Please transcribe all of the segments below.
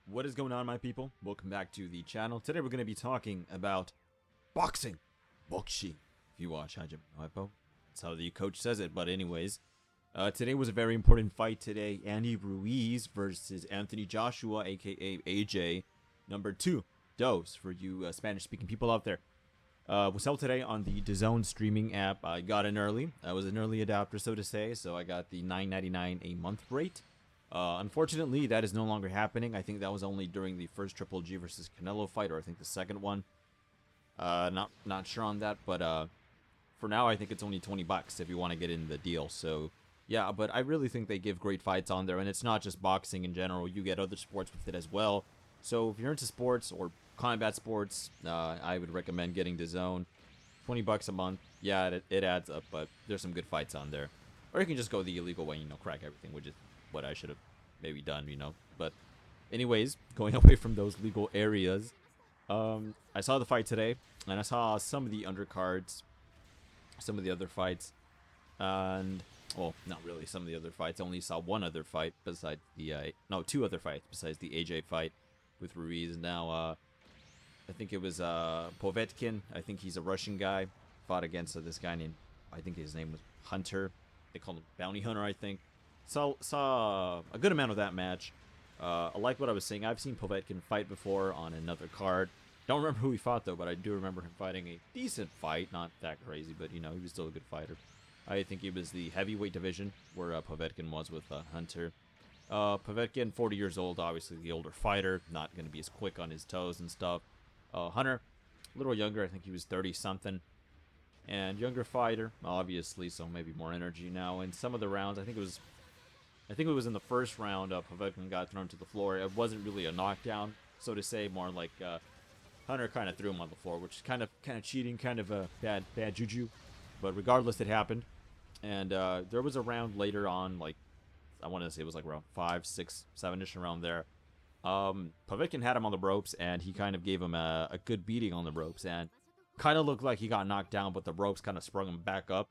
What is going on, my people? Welcome back to the channel. Today we're going to be talking about boxing. Bokshi. If you watch Hajime no Ippo, that's how the coach says it. But anyways, today was a very important fight today. Andy Ruiz versus Anthony Joshua, aka AJ, number 2. Dose for you Spanish-speaking people out there. Was held today on the DAZN streaming app. I got in early. I was an early adopter, so to say. So I got the $9.99 a month rate. Unfortunately, that is no longer happening. I think that was only during the first Triple G versus Canelo fight, or I think the second one. Not sure on that, but for now, I think it's only $20 if you want to get in the deal. So yeah, but I really think they give great fights on there, and it's not just boxing in general. You get other sports with it as well. So if you're into sports or combat sports, I would recommend getting DAZN. $20 a month. Yeah, it adds up, but there's some good fights on there. Or you can just go the illegal way, crack everything, which is what I should have maybe done, But anyways, going away from those legal areas, I saw the fight today, and I saw some of the undercards, some of the other fights, and well, not really some of the other fights. I only saw one other fight besides the two other fights besides the AJ fight with Ruiz. Now I think it was Povetkin. I think he's a Russian guy. Fought against this guy named, I think his name was Hunter. They called him Bounty Hunter, I think. Saw a good amount of that match. I like what I was saying. I've seen Povetkin fight before on another card. Don't remember who he fought, though, but I do remember him fighting a decent fight. Not that crazy, but, he was still a good fighter. I think he was the heavyweight division, where Povetkin was with Hunter. Povetkin, 40 years old, obviously the older fighter. Not going to be as quick on his toes and stuff. Hunter, a little younger. I think he was 30-something. And younger fighter, obviously, so maybe more energy now. In some of the rounds, I think it was in the first round, Povetkin got thrown to the floor. It wasn't really a knockdown, so to say, more like Hunter kind of threw him on the floor, which is kind of cheating, kind of a bad juju. But regardless, it happened. And there was a round later on, like, I want to say it was like around 5, 6, 7-ish around there. Povetkin had him on the ropes, and he kind of gave him a good beating on the ropes, and kind of looked like he got knocked down, but the ropes kind of sprung him back up.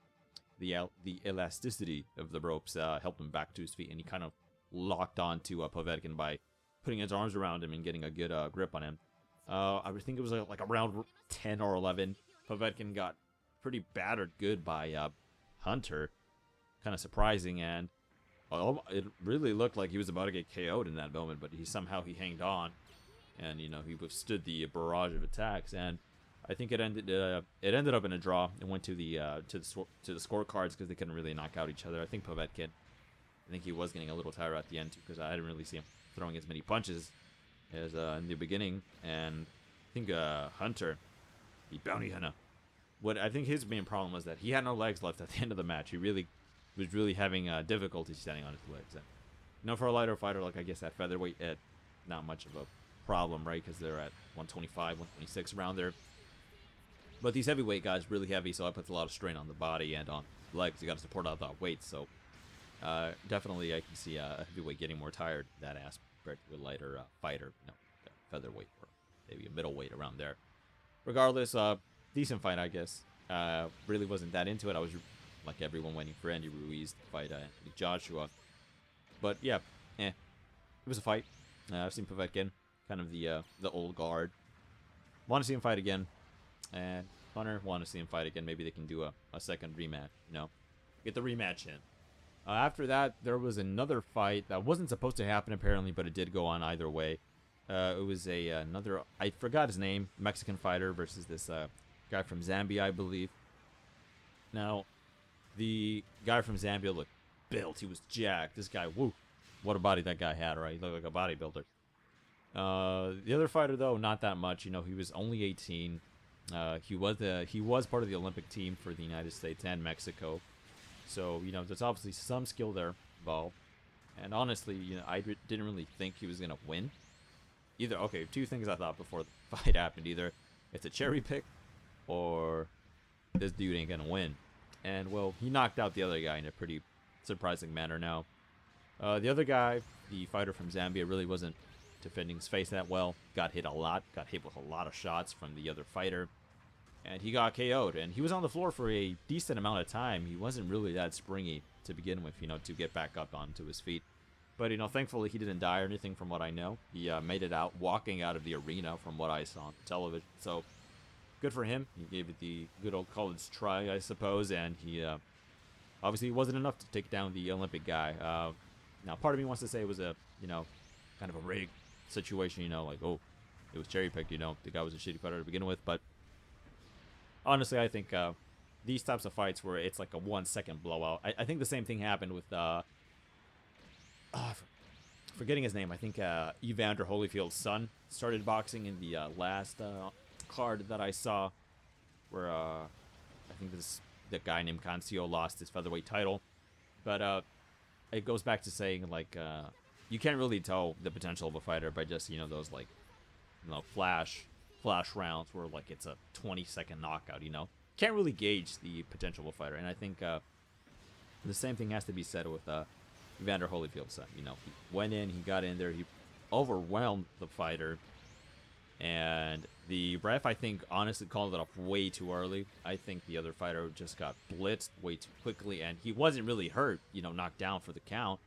The elasticity of the ropes helped him back to his feet, and he kind of locked on to Povetkin by putting his arms around him and getting a good grip on him. I would think it was like around 10 or 11. Povetkin got pretty battered good by Hunter. Kind of surprising, and it really looked like he was about to get KO'd in that moment, but he hanged on, and he withstood the barrage of attacks, and I think it ended up in a draw. It went to the scorecards because they couldn't really knock out each other. I think Povetkin, he was getting a little tired at the end too, because I didn't really see him throwing as many punches as in the beginning. And I think Hunter, the Bounty Hunter, what I think his main problem was that he had no legs left at the end of the match. He was really having difficulty standing on his legs. And, for a lighter fighter, like I guess at featherweight, not much of a problem, right? Because they're at 125, 126 around there. But these heavyweight guys really heavy, so it puts a lot of strain on the body and on legs. You got to support out that weight, so definitely I can see a heavyweight getting more tired that aspect to a lighter fighter, featherweight or maybe a middleweight around there. Regardless, decent fight, I guess. Really wasn't that into it. I was like everyone waiting for Andy Ruiz to fight Anthony Joshua. But yeah, it was a fight. I've seen Povetkin, kind of the old guard. Want to see him fight again. And Hunter, want to see him fight again. Maybe they can do a second rematch, Get the rematch in. After that, there was another fight that wasn't supposed to happen, apparently, but it did go on either way. It was another, I forgot his name, Mexican fighter versus this guy from Zambia, I believe. Now, the guy from Zambia looked built. He was jacked. This guy, woo, what a body that guy had, right? He looked like a bodybuilder. The other fighter, though, not that much. He was only 18. He was part of the Olympic team for the United States and Mexico, so there's obviously some skill there involved. And honestly, I didn't really think he was gonna win. Either, okay, two things I thought before the fight happened: either it's a cherry pick, or this dude ain't gonna win. And well, he knocked out the other guy in a pretty surprising manner. Now, the other guy, the fighter from Zambia, really wasn't defending his face that well. Got hit a lot. Got hit with a lot of shots from the other fighter. And he got KO'd. And he was on the floor for a decent amount of time. He wasn't really that springy to begin with, to get back up onto his feet. But, thankfully he didn't die or anything from what I know. He made it out, walking out of the arena from what I saw on television. So, good for him. He gave it the good old college try, I suppose. And he, obviously, it wasn't enough to take down the Olympic guy. Now, part of me wants to say it was a, kind of a rigged situation, like, oh, it was cherry-picked, the guy was a shitty fighter to begin with. But, honestly, I think these types of fights where it's like a 1-second blowout. I think the same thing happened with, forgetting his name. I think Evander Holyfield's son started boxing in the last card that I saw, where I think the guy named Cancio lost his featherweight title. But it goes back to saying, like, you can't really tell the potential of a fighter by just, those, like, flash rounds where, like, it's a 20-second knockout, Can't really gauge the potential of a fighter. And I think the same thing has to be said with Evander Holyfield's son. He went in, he got in there, he overwhelmed the fighter. And the ref, I think, honestly called it off way too early. I think the other fighter just got blitzed way too quickly, and he wasn't really hurt, knocked down for the count.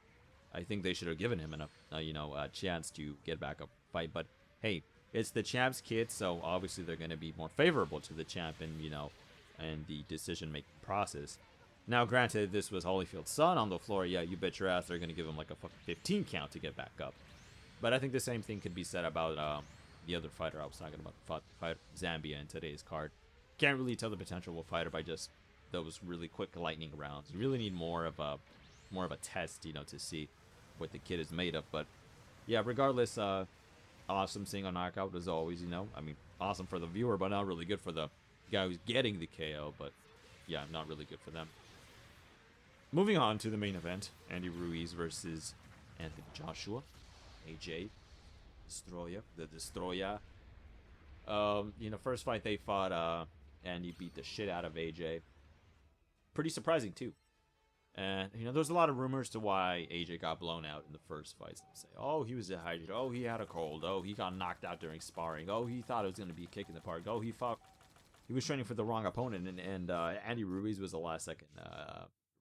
I think they should have given him a chance to get back up fight. But hey, it's the champ's kid, so obviously they're going to be more favorable to the champ and the decision-making process. Now, granted, this was Holyfield's son on the floor. Yeah, you bet your ass they're going to give him like a fucking 15 count to get back up. But I think the same thing could be said about the other fighter I was talking about, fight Zambia in today's card. Can't really tell the potential of a fighter by just those really quick lightning rounds. You really need more of a test, to see what the kid is made of. But yeah, regardless, awesome seeing a knockout as always. I mean, awesome for the viewer, but not really good for the guy who's getting the KO. But yeah, not really good for them. Moving on to the main event, Andy Ruiz versus Anthony Joshua, AJ the Destroyer. First fight they fought, Andy beat the shit out of AJ. Pretty surprising too. And there's a lot of rumors to why AJ got blown out in the first fight. Some say, oh, he was dehydrated. Oh, he had a cold. Oh, he got knocked out during sparring. Oh, he thought it was going to be a kick in the park. Oh, he was training for the wrong opponent, and Andy Ruiz was the last second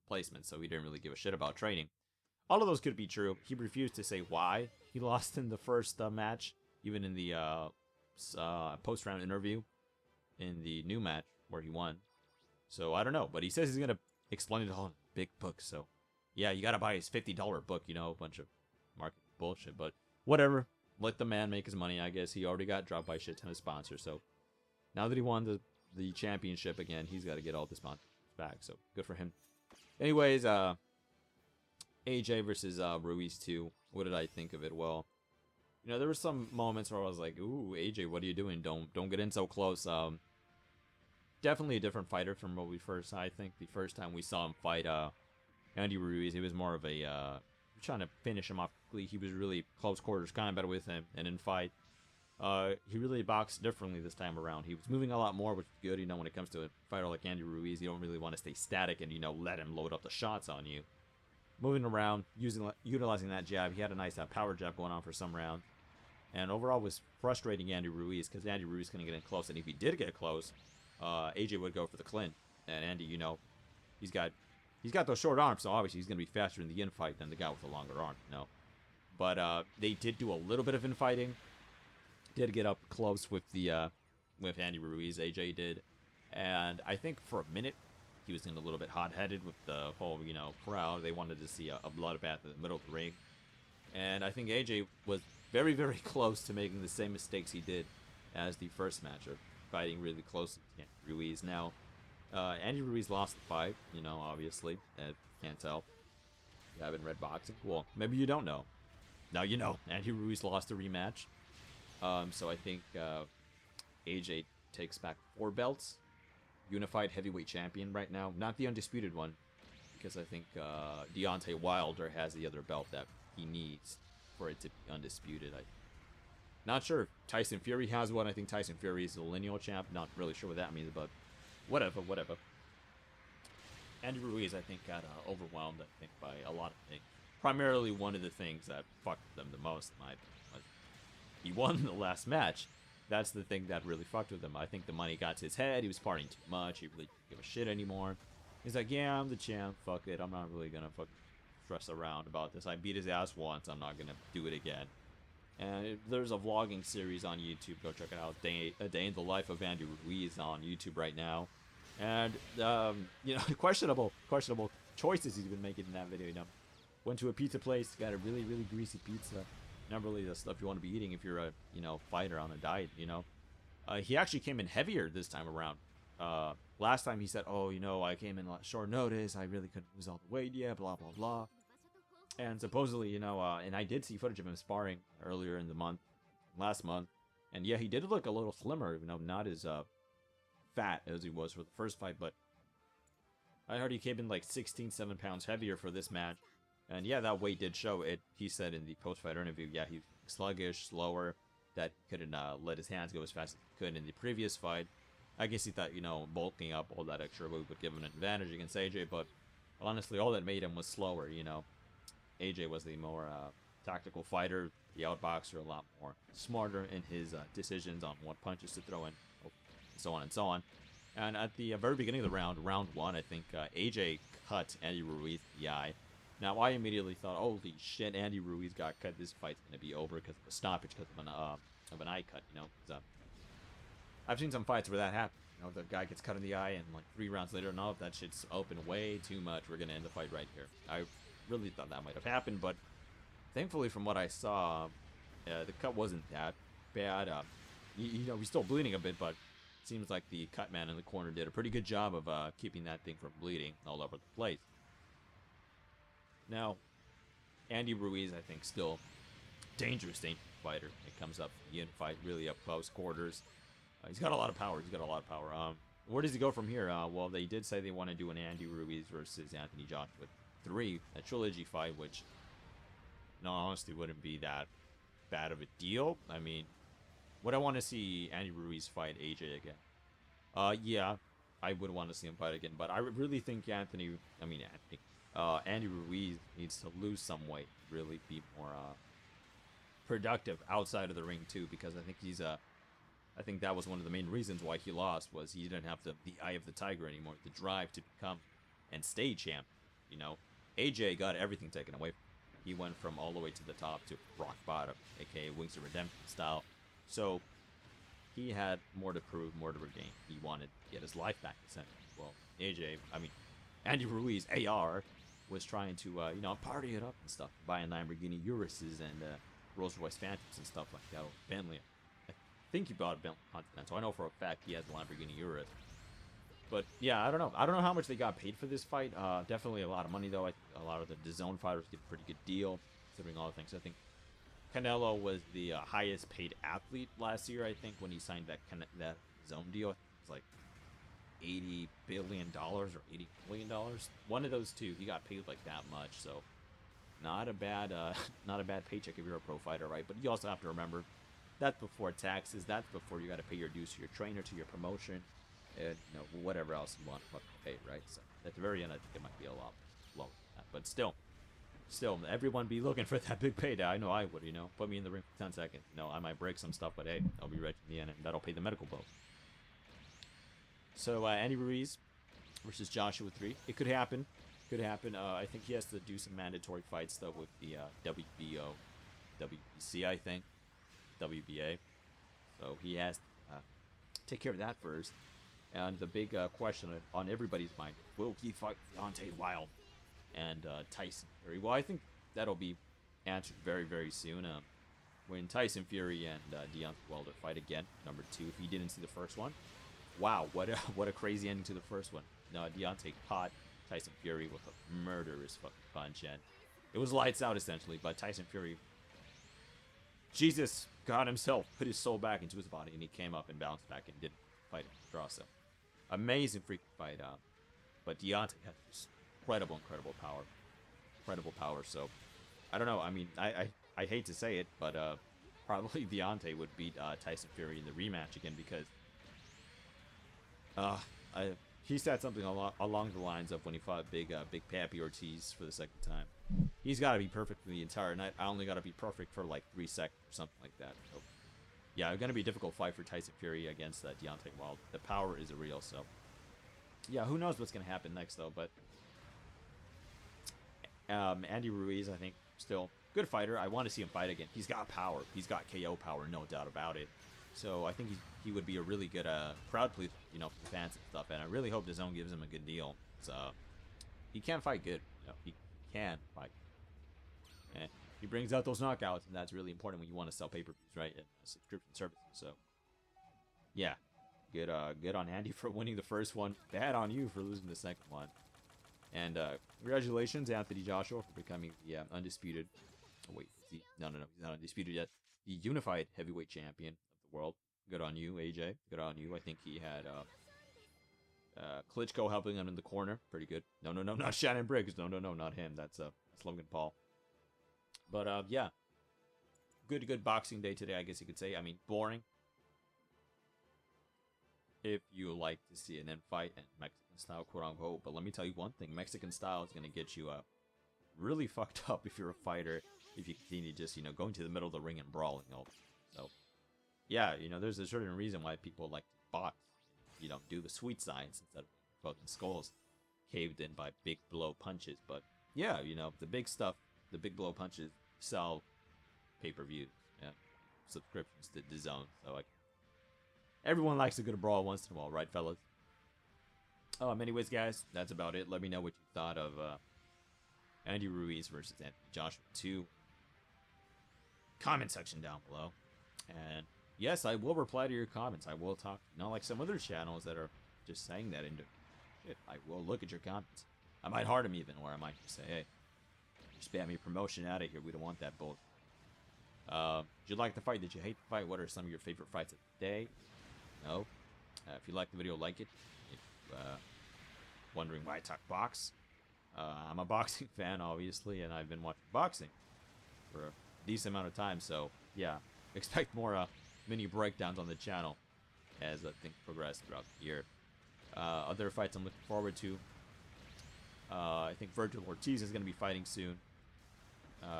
placement, so he didn't really give a shit about training. All of those could be true. He refused to say why he lost in the first match, even in the post-round interview in the new match where he won. So I don't know, but he says he's going to explain it all in a big book. So yeah, you got to buy his $50 book, a bunch of market bullshit, but whatever. Let the man make his money, I guess. He already got dropped by a shit ton of sponsors, so now that he won the championship again, he's got to get all the sponsors back, so good for him. Anyways, AJ versus Ruiz 2. What did I think of it? Well, there were some moments where I was like, ooh, AJ, what are you doing? Don't get in so close. Definitely a different fighter from what we first saw. I think the first time we saw him fight Andy Ruiz, he was more of a trying to finish him off quickly. He was really close quarters combat with him, and in fight, he really boxed differently this time around. He was moving a lot more, which is good. When it comes to a fighter like Andy Ruiz, you don't really want to stay static and let him load up the shots on you. Moving around, utilizing that jab. He had a nice power jab going on for some round. And overall was frustrating Andy Ruiz because Andy Ruiz couldn't get in close. And if he did get close, AJ would go for the clinch. And Andy, he's got those short arms, so obviously he's going to be faster in the infight than the guy with the longer arm, But they did do a little bit of infighting. Did get up close with Andy Ruiz, AJ did. And I think for a minute, he was getting a little bit hot-headed with the whole, crowd. They wanted to see a bloodbath in the middle of the ring. And I think AJ was very, very close to making the same mistakes he did as the first match of fighting really close to Andy Ruiz. Now, Andy Ruiz lost the fight, obviously. Can't tell. You haven't read boxing? Well, maybe you don't know. Now you know. Andy Ruiz lost the rematch. So I think AJ takes back 4 belts. Unified heavyweight champion right now. Not the undisputed one, because I think Deontay Wilder has the other belt that he needs for it to be undisputed. Not sure if Tyson Fury has one. I think Tyson Fury is the lineal champ. Not really sure what that means, but whatever. Andy Ruiz, I think, got overwhelmed, I think, by a lot of things. Primarily one of the things that fucked them the most, in my opinion, was he won the last match. That's the thing that really fucked with him. I think the money got to his head. He was partying too much. He really didn't give a shit anymore. He's like, yeah, I'm the champ. Fuck it. I'm not really gonna stress around about this. I beat his ass once. I'm not gonna do it again. And there's a vlogging series on YouTube. Go check it out. A Day in the Life of Andy Ruiz on YouTube right now. And you know, questionable choices he's been making in that video. You know, went to a pizza place, got a really greasy pizza. Not really the stuff you want to be eating if you're a fighter on a diet. You know, he actually came in heavier this time around. Last time he said, "Oh, I came in short notice. I really couldn't lose all the weight. Yeah, blah blah blah." And supposedly, and I did see footage of him sparring earlier in the month, last month, and yeah, he did look a little slimmer. Not as fat as he was for the first fight, but I heard he came in like 7 pounds heavier for this match. And yeah, that weight did show it. He said in the post-fight interview, yeah, he's sluggish, slower, that couldn't let his hands go as fast as he could in the previous fight. I guess he thought, bulking up all that extra weight would give him an advantage against AJ, but honestly, all that made him was slower, AJ was the more tactical fighter, the outboxer, a lot more smarter in his decisions on what punches to throw in, so on and so on. And at the very beginning of the round 1, I think AJ cut Andy Ruiz in the eye. Now, I immediately thought, holy shit, Andy Ruiz got cut. This fight's going to be over because of a stoppage, because of an eye cut, I've seen some fights where that happens. The guy gets cut in the eye, and like 3 rounds later, no, that shit's open way too much. We're going to end the fight right here. I really thought that might have happened, but thankfully, from what I saw, the cut wasn't that bad. He's still bleeding a bit, but it seems like the cut man in the corner did a pretty good job of keeping that thing from bleeding all over the place. Now, Andy Ruiz, I think, still dangerous fighter. It comes up unified, really up close quarters. He's got a lot of power. Where does he go from here? Well, they did say they want to do an Andy Ruiz versus Anthony Joshua 3, a trilogy fight, which, no, honestly, wouldn't be that bad of a deal. I mean, would I want to see Andy Ruiz fight AJ again? Yeah, I would want to see him fight again, but I really think Andy Ruiz needs to lose some weight, really be more productive outside of the ring too, because I think that was one of the main reasons why he lost, was he didn't have the eye of the tiger anymore, the drive to become and stay champ. AJ got everything taken away from him. He went from all the way to the top to rock bottom, aka Wings of Redemption style. So he had more to prove, more to regain. He wanted to get his life back, essentially. Well, Andy Ruiz, AR, was trying to, party it up and stuff, buying Lamborghini Urises and Rolls Royce Phantoms and stuff like that, or Bentley. I think he bought a Bentley Continental. I know for a fact he has a Lamborghini Urus. But yeah, I don't know. I don't know how much they got paid for this fight. Definitely a lot of money, though. I think a lot of the DAZN fighters get a pretty good deal, considering all the things. I think Canelo was the highest paid athlete last year, I think, when he signed that DAZN deal. It was like $80 billion or $80 million. One of those two, he got paid like that much. So not a bad paycheck if you're a pro fighter, right? But you also have to remember, that's before taxes. That's before you got to pay your dues to your trainer, to your promotion, and whatever else you want to pay, right? So at the very end, I think it might be a lot lower than that. But still, everyone be looking for that big payday. I know I would, put me in the ring for 10 seconds. I might break some stuff, but hey, I'll be right in the end, and that'll pay the medical bill. So Andy Ruiz versus Joshua 3. It could happen. I think he has to do some mandatory fights, though, with the WBO, WBC, I think, WBA. So he has to take care of that first. And the big question on everybody's mind, will he fight Deontay Wilder and Tyson Fury? Well, I think that'll be answered very, very soon. When Tyson Fury and Deontay Wilder fight again, number 2, if you didn't see the first one. Wow, what a crazy ending to the first one. No, Deontay caught Tyson Fury with a murderous fucking punch, and it was lights out, essentially, but Tyson Fury, Jesus, God himself, put his soul back into his body, and he came up and bounced back and didn't fight him, draw. So amazing freaking fight. But Deontay has just incredible power. So I don't know. I mean, I hate to say it, but probably Deontay would beat Tyson Fury in the rematch again, because he said something along the lines of when he fought Big Papi Ortiz for the second time. He's got to be perfect for the entire night. I only got to be perfect for like 3 seconds or something like that. So, yeah, it's going to be a difficult fight for Tyson Fury against Deontay Wilder. The power is real, so yeah, who knows what's going to happen next, though. But Andy Ruiz, I think, still good fighter. I want to see him fight again. He's got power. He's got KO power, no doubt about it. So I think he would be a really good crowd pleaser, you know, for the fans and stuff. And I really hope DAZN gives him a good deal. So he can fight good. You know, he can fight. And he brings out those knockouts, and that's really important when you want to sell pay-per-views, right? And subscription services. So yeah, good on Andy for winning the first one. Bad on you for losing the second one. And congratulations, Anthony Joshua, for becoming the undisputed. Oh, wait, no, he's not undisputed yet. The unified heavyweight champion of the world. Good on you, AJ. Good on you. I think he had Klitschko helping him in the corner. Pretty good. No, not Shannon Briggs. No, not him. That's Logan Paul. But yeah, good boxing day today, I guess you could say. I mean, boring. If you like to see an end fight and Mexican style, quote unquote. But let me tell you one thing: Mexican style is gonna get you really fucked up if you're a fighter. If you continue just, you know, going to the middle of the ring and brawling all. So yeah, you know, there's a certain reason why people like to box. You don't do the sweet science instead of fucking skulls caved in by big blow punches. But yeah, you know, the big stuff, the big blow punches sell pay-per-views, yeah, subscriptions to DAZN. So like, everyone likes a good brawl once in a while, right, fellas? Anyways, guys, that's about it. Let me know what you thought of Andy Ruiz versus Anthony Joshua 2. Comment section down below. And yes, I will reply to your comments. I will talk. Not like some other channels that are just saying that into shit. I will look at your comments. I might heart them even, or I might just say, hey, spam me promotion out of here. We don't want that bull. Did you like the fight? Did you hate the fight? What are some of your favorite fights of the day? No. If you like the video, like it. If wondering why I talk box, I'm a boxing fan, obviously, and I've been watching boxing for a decent amount of time. So yeah, expect more mini breakdowns on the channel as things progress throughout the year. Other fights I'm looking forward to. I think Virgil Ortiz is going to be fighting soon.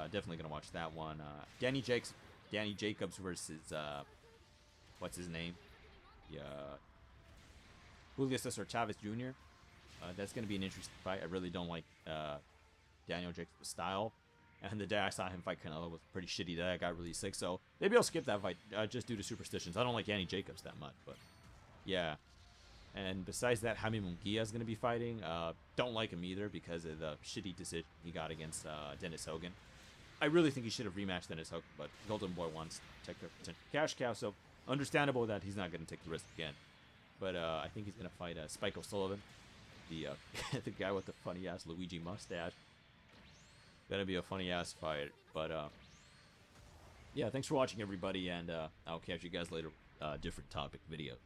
Definitely going to watch that one. Danny Jacobs versus what's his name? Julio Cesar Chavez Jr. That's going to be an interesting fight. I really don't like Daniel Jacobs' style. And the day I saw him fight Canelo was a pretty shitty day. I got really sick, so maybe I'll skip that fight just due to superstitions. I don't like Danny Jacobs that much, but yeah. And besides that, Jaime Munguia is going to be fighting. Don't like him either because of the shitty decision he got against Dennis Hogan. I really think he should have rematched Dennis Hogan, but Golden Boy wants to take their potential cash cow, so understandable that he's not going to take the risk again. But I think he's going to fight Spike O'Sullivan, the the guy with the funny-ass Luigi mustache. Gonna be a funny-ass fight. But yeah, thanks for watching, everybody, and I'll catch you guys later. Different topic videos.